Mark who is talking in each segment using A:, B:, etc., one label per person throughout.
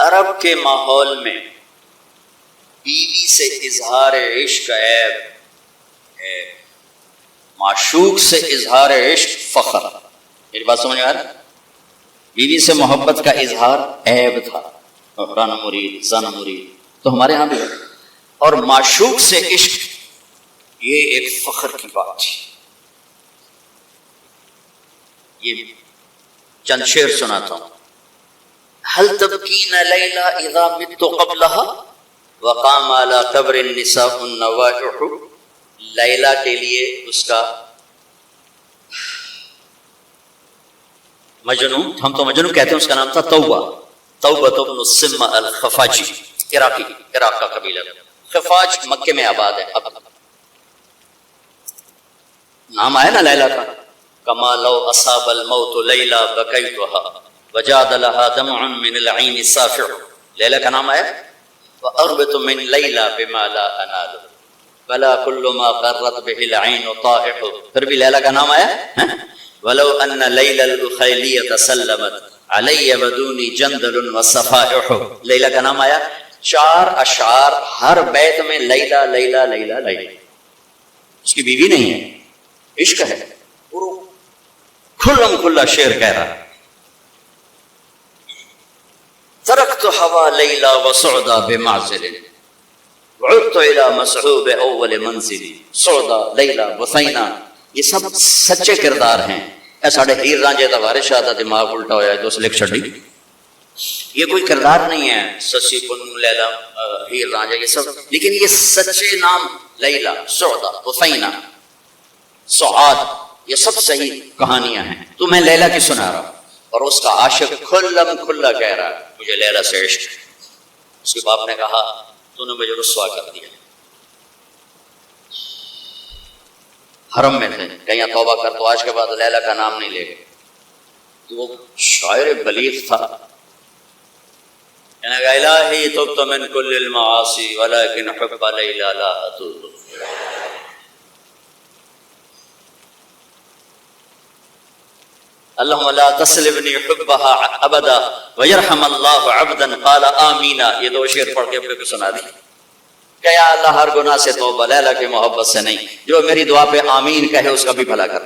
A: عرب کے ماحول میں بیوی سے اظہار عشق عیب ہے، معشوق سے اظہار عشق فخر۔ میری بات سمجھ آ رہا ہے؟ بیوی سے محبت کا اظہار عیب تھا، رن مرید زن مرید، تو ہمارے ہاں بھی ہے۔ اور معشوق سے عشق یہ ایک فخر کی بات تھی۔ یہ چند شعر سناتا ہوں۔ هل تبکین لیلا اذا مت قبلها وقام على قبر النساء النواجح۔ لیلا کے لیے اس کا مجنون، ہم تو مجنون کہتے ہیں، اس کا نام تھا توبہ، توبہ بن السمہ الخفاجی، عراق کا قبیلہ۔ خفاج مکے میں آباد ہے، اب نام آیا نا لیلا کا۔ کما لو اصاب الموت لیلا بکیتها وجاد لها دمع من العین صافع۔ لیلا کا نام آیا۔ واربط من لیلا بما لا انال بلا كل ما قرت به العین طائح۔ پھر بھی لیلا کا نام آیا۔ ولو ان لیلا الاخیلیۃ سلمت علی بدونی جندل وصفائح۔ لیلا کا نام آیا۔ 4 اشعار ہر بیت میں لیلا لیلا لیلا لیلا۔ اس کی بیوی نہیں ہے، عشق ہے، کھلم کھلا شعر کہہ رہا ہے۔ ترکت ہوا لیلا وسعدا بمعزل وعدت الى مسعوب اول منزل۔ سعدا، لیلا، بثینا، یہ سب سچے کردار ہیں۔ اے ساڑھے ہیر رانجے دا وارث شاہ دا دماغ الٹا ہویا ہے تو اس لکھ چھڑی، یہ کوئی کردار نہیں ہے۔ سسی پنو، لیلا، ہیر رانجے، یہ سب، لیکن یہ سچے نام لیلا، سعدا، بثینا، سعاد، یہ سب صحیح کہانیاں ہیں۔ تو میں لیلا کی سنا رہا ہوں، اور اس کا عاشق کھلم کھلا کہہ رہا ہے مجھے لیلا سے عشق۔ اس کے باپ نے کہا تو نے مجھے رسوا کر دیا۔ حرم میں تھے، کہیں توبہ کر تو آج کے بعد لیلا کا نام نہیں لے گا۔ تو وہ شاعر بلیغ تھا، کہنے گا الہی تبت من کل المعاصی ولکن حب لیلا لا اتوب۔ اللہم لا تسلبنی حبها ابدا ویرحم اللہ عبدا قال آمین۔ یہ 2 شعر پڑھ کے اپنے کو سنا دی کہ یا اللہ ہر گناہ سے توبہ، لیلا کی محبت سے نہیں، جو میری دعا پہ آمین کہے اس کا بھی بھلا کر۔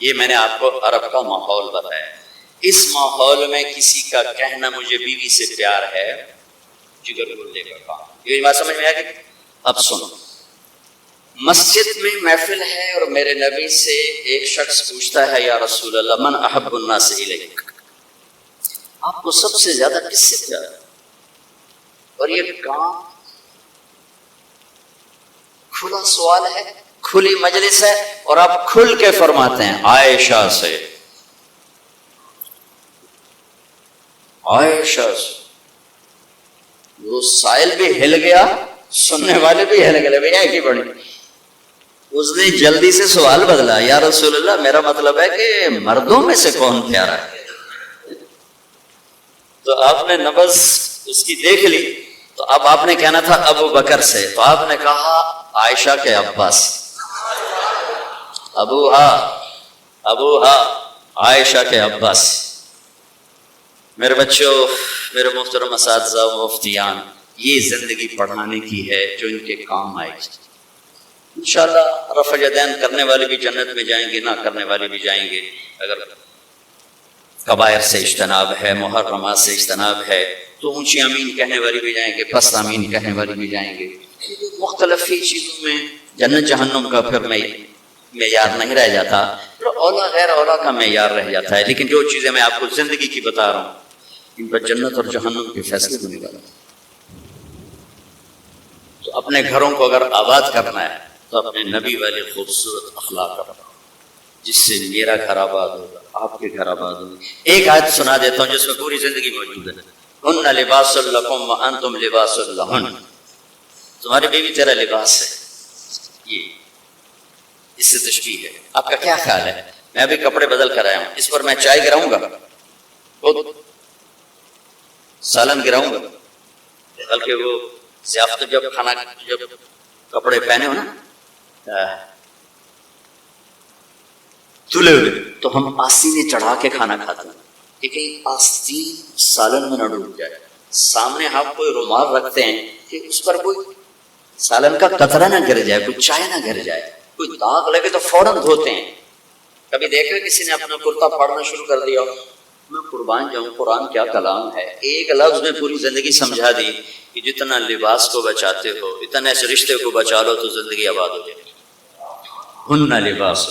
A: یہ میں نے آپ کو عرب کا ماحول بتایا۔ اس ماحول میں کسی کا کہنا مجھے بیوی سے پیار ہے جگر گلے کا کام۔ یہ بات سمجھ میں آ گئی؟ اب سنو، مسجد میں محفل ہے اور میرے نبی سے ایک شخص پوچھتا ہے یا رسول اللہ من احب الناس الیک، آپ کو سب سے زیادہ کس سے پیار ہے؟ اور یہ کام کھلا سوال ہے، کھلی مجلس ہے، اور آپ کھل کے فرماتے ہیں عائشہ سے، عائشہ سے۔ وہ سائل بھی ہل گیا، سننے والے بھی ہل گئے، بھئی ایک ہی بڑی۔ اس نے جلدی سے سوال بدلا، یا رسول اللہ میرا مطلب ہے کہ مردوں میں سے کون پیارا ہے؟ تو آپ نے نبض اس کی دیکھ لی، تو اب آپ نے کہنا تھا ابو بکر سے، تو آپ نے کہا عائشہ کے ابا سے، ابوہا عائشہ کے ابا سے۔ میرے بچوں، میرے محترم اساتذہ و مفتیان، یہ زندگی پڑھانے کی ہے جو ان کے کام آئے گی۔ انشاءاللہ رفع یدین کرنے والے بھی جنت میں جائیں گے، نہ کرنے والے بھی جائیں گے۔ اگر کبائر سے اجتناب ہے، محرمات سے اجتناب ہے، تو اونچی آمین کہنے والی بھی جائیں گے، پست آمین کہنے والی بھی جائیں گے۔ مختلف ہی چیزوں میں جنت جہنم کا پھر معیار نہیں رہ جاتا، اولا غیر اولا کا معیار رہ جاتا ہے۔ لیکن جو چیزیں میں آپ کو زندگی کی بتا رہا ہوں، ان پر جنت اور جہنم کے فیصلے ہونے والا ہے۔ تو اپنے گھروں کو اگر آباد کرنا ہے تو اپنے نبی والے خوبصورت اخلاق رکھو، جس سے میرا گھر آباد ہوگا، آپ کے گھر آباد ہوگا۔ ایک آیت سنا دیتا ہوں جس میں پوری زندگی موجود ہے۔ ہن لباس لکم وانتم لباس لہن، تمہاری بیوی تیرا لباس ہے۔ یہ اس سے تشبیہ ہے۔ آپ کا کیا خیال ہے؟ میں ابھی کپڑے بدل کر آیا ہوں، اس پر میں چائے گراؤں گا، خود سالن گراؤں گا، بلکہ وہ ضیافت جب کپڑے پہنے ہو نا دھلے ہوئے، تو ہم آسینے چڑھا کے کھانا کھاتے ہیں کہ کہیں آستین سالن میں نہ ڈوب جائے. سامنے آپ کوئی رومال رکھتے ہیں کہ اس پر کوئی سالن کا قطرہ نہ گر جائے, کوئی چائے نہ گر جائے, کوئی داغ لگے تو فوراً دھوتے ہیں. کبھی دیکھا کسی نے اپنا کرتا پھاڑنا شروع کر دیا؟ میں قربان جاؤں, قرآن کیا کلام ہے. ایک لفظ میں پوری زندگی سمجھا دی کہ جتنا لباس کو بچاتے ہو اتنا اس رشتے کو بچا لو تو زندگی آباد ہو جائے. ہن لباس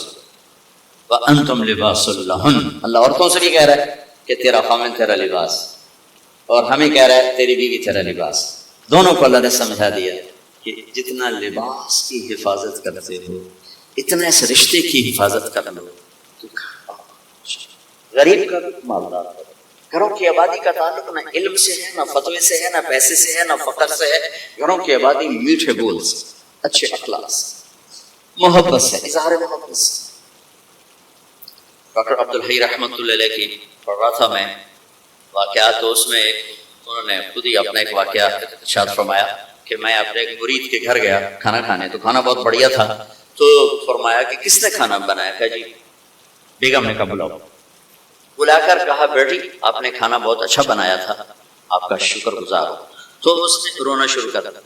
A: وانتم لباس لہن. اللہ عورتوں سے بھی کہہ رہا ہے کہ تیرا خامن تیرا لباس, اور ہمیں کہہ رہا ہے تیری بیوی تیرا لباس. دونوں کو اللہ نے سمجھا دیا کہ جتنا لباس کی حفاظت کرتے ہو اتنا اس رشتے کی حفاظت کر لو. غریب کا مالدار کرو. گھروں کی آبادی کا تعلق نہ علم سے ہے, نہ فتوے سے ہے, نہ پیسے سے ہے, نہ فقر سے ہے. گھروں کی آبادی میٹھے بول سے, اچھے اخلاق سے, محبت سے, اظہار محبت سے. ڈاکٹر عبدالحی رحمۃ اللہ علیہ کی پڑھ رہا تھا میں واقعات, تو اس میں انہوں نے خود ہی اپنا ایک واقعہ ارشاد فرمایا کہ میں اپنے ایک مرید کے گھر گیا کھانا کھانے, تو کھانا بہت بڑھیا تھا. تو فرمایا کہ کس نے کھانا بنایا؟ کہا جی بیگم نے. کہا بلاؤ. بلا کر کہا بیٹی آپ نے کھانا بہت اچھا بنایا تھا, آپ کا شکر گزار ہوں. تو اس نے رونا شروع کر دیا.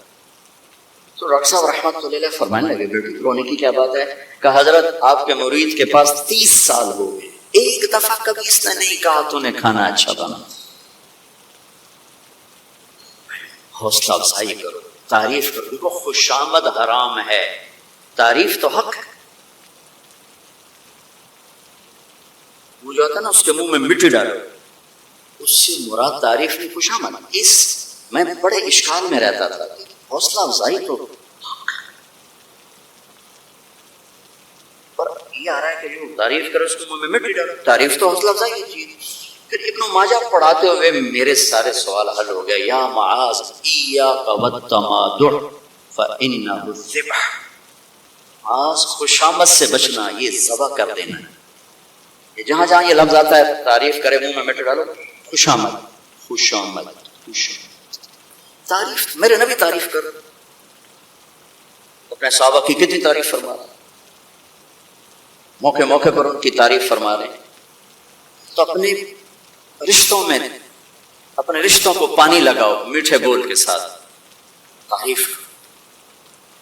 A: تو ڈاکٹر صاحب رحمۃ اللہ علیہ فرمانے لگے بیٹی رونے کی کیا بات ہے؟ کہا حضرت آپ کے مرید کے پاس 30 سال ہو گئے, ایک دفعہ کبھی اس نے نہیں کہا تو نے کھانا اچھا بنا. حوصلہ افزائی کرو, تعریف کرو. دیکھو خوشامد حرام ہے, تعریف تو حق ہے. وہ جو آتا نا اس کے منہ میں مٹی ڈالو, اس سے مراد تعریف نہیں خوشامد. اس میں بڑے اشکال میں رہتا تھا. حوصلہ افزائی تو پر یہ آ رہا ہے کہ جو تعریف کرو اس کے منہ میں مٹی ڈالو. تعریف تو حوصلہ افزائی کی چیز. پھر ابن ماجہ پڑھاتے ہوئے میرے سارے سوال حل ہو گئے. یا معاذ ایاک والتمادع فانہ الذبح. معاذ خوشامد سے بچنا, یہ ذبح کر دینا ہے. جہاں جہاں یہ لفظ آتا ہے تعریف کرے منہ میں مٹی ڈالو, خوشامد خوشامد خوشامد. تعریف میرے نبی تعریف کرو, اپنے صحابہ کی کتنی تعریف فرما رہے, موقع موقع پر ان کی تعریف فرما رہے ہیں. تو اپنے رشتوں میں اپنے رشتوں کو پانی لگاؤ میٹھے بول کے ساتھ. تعریف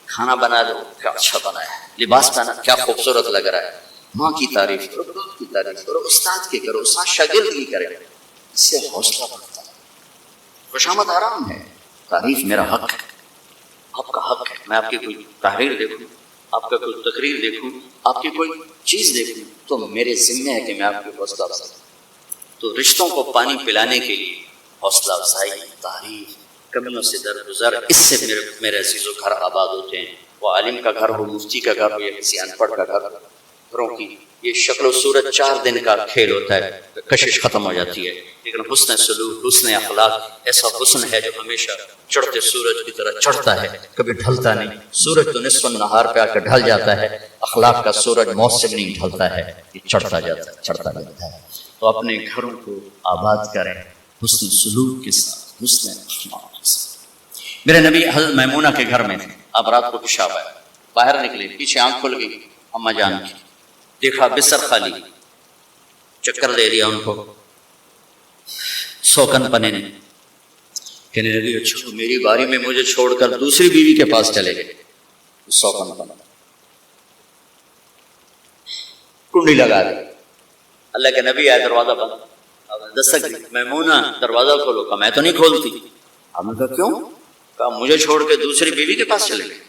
A: کھانا بنا دو کیا اچھا بنا ہے, لباس پہنا کیا خوبصورت لگ رہا ہے. ماں کی تعریف کرو, باپ کی تعریف کرو, استاد کی کرو, استاد شاگرد کی کرے, اس سے حوصلہ بڑھتا ہے. خوشامد حرام ہے, تعریف میرا حق ہے, آپ کا حق ہے. میں آپ کی کوئی تحریر دیکھوں, آپ کا کوئی تقریر دیکھوں, آپ کی کوئی چیز دیکھوں تو میرے ذمہ ہے کہ میں آپ کی حوصلہ افزائی. تو رشتوں کو پانی پلانے کے لیے حوصلہ افزائی, تعریف, کمیوں سے درگزر, اس سے میرے عزیزوں گھر آباد ہوتے ہیں. وہ عالم کا گھر ہو, مفتی کا گھر ہو, یا کسی ان پڑھ کا گھر ہو, گھروں کی یہ شکل و صورت 4 دن کا کھیل ہوتا ہے, کشش ختم ہو جاتی ہے. لیکن حسن سلوک, حسن اخلاق ایسا حسن ہے جو ہمیشہ چڑھتے سورج کی طرح چڑھتا ہے, کبھی ڈھلتا نہیں. سورج تو نصف النہار پہ آ کے ڈھل جاتا ہے, اخلاق کا سورج موسم نہیں ڈھلتا ہے, یہ چڑھتا جاتا ہے, چڑھتا جاتا ہے. تو اپنے گھروں کو آباد کریں حسن سلوک کے ساتھ, حسن اخلاق کے ساتھ. میرے نبی حضرت میمونہ کے گھر میں تھے. اب رات کو پیشاب آیا, باہر نکلے, پیچھے آنکھ کھل گئی اماں جان کی, دیکھا بستر خالی, چکر دے دیا ان کو. سوکن پنے نے کہنے لگی اچھا میری باری میں مجھے چھوڑ کر دوسری بیوی کے پاس چلے گئے. سوکن پنا کنڈی لگا دی. اللہ کے نبی آئے, دروازہ بند, دستک دی, میمونہ دروازہ کھولو. کہا میں تو نہیں کھولتی. ہم نے کہا کیوں؟ کہا مجھے چھوڑ کے دوسری بیوی کے پاس چلے گئے.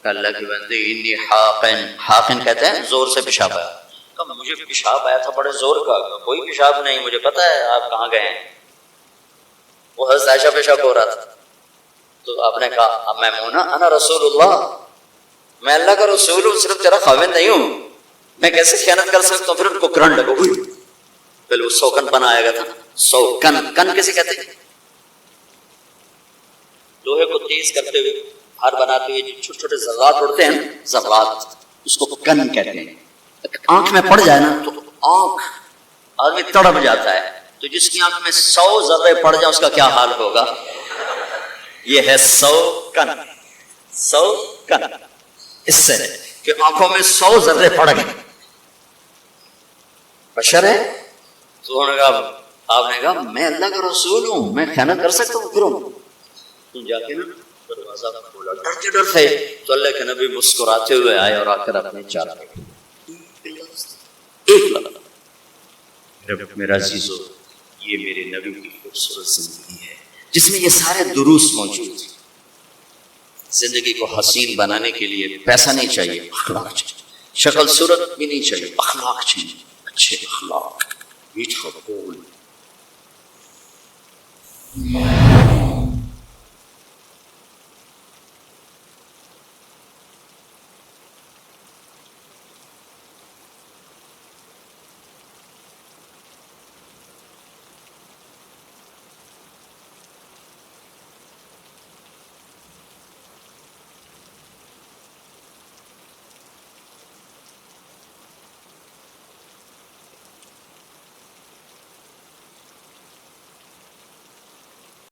A: کہ اللہ کی بندے انی حاقن, حاقن کہتے ہیں زور سے پیشاب آیا. کہ مجھے پیشاب آیا تھا بڑے زور کا. کوئی پیشاب نہیں, مجھے پتا ہے آپ کہاں گئے ہیں. وہ حضرت عائشہ پیشاب ہو رہا تھا. تو آپ نے کہا میمونہ انا رسول اللہ, میں اللہ کا رسول ہوں, صرف تیرا خاوند نہیں ہوں, میں کیسے خیانت کر سکتا ہوں. پھر ان کو کرنٹ لگا, پہلے وہ سوکن پن آئے گا تھا. سوکن, کن کیسے کہتے ہیں؟ لوہے کو تیز کرتے ہوئے ہار بناتے ہوئے چھوٹے چھوٹے ذرات اڑتے ہیں, ذرات, اس کو کن کہتے ہیں. آنکھ میں پڑ جائے نا تو آنکھ آدمی تڑپ جاتا ہے. تو جس کی آنکھ میں 100 ذرے پڑ جائے اس کا کیا حال ہوگا؟ یہ ہے سوکن. سوکن اس سے کہ آنکھوں میں 100 ذرے پڑ گئے. بشر ہے تو انہوں نے کہا آپ نے کہا میں اللہ کا رسول ہوں، میں خیانت کر سکتا ہوں؟ پھر تم جا کے نا دروازہ کھولا، ڈرتے ڈرتے تو اللہ کے نبی مسکراتے ہوئے آئے اور آ کر اپنے چار ایک لفظ، میرا عزیزو یہ میرے نبی کی خوبصورت زندگی ہے جس میں یہ سارے دروس موجود ہیں۔ زندگی کو حسین بنانے کے لیے پیسہ نہیں چاہیے، اخلاق چاہیے، شکل صورت بھی نہیں چاہیے، اخلاق چاہیے، اچھے اخلاق، میٹھا بول۔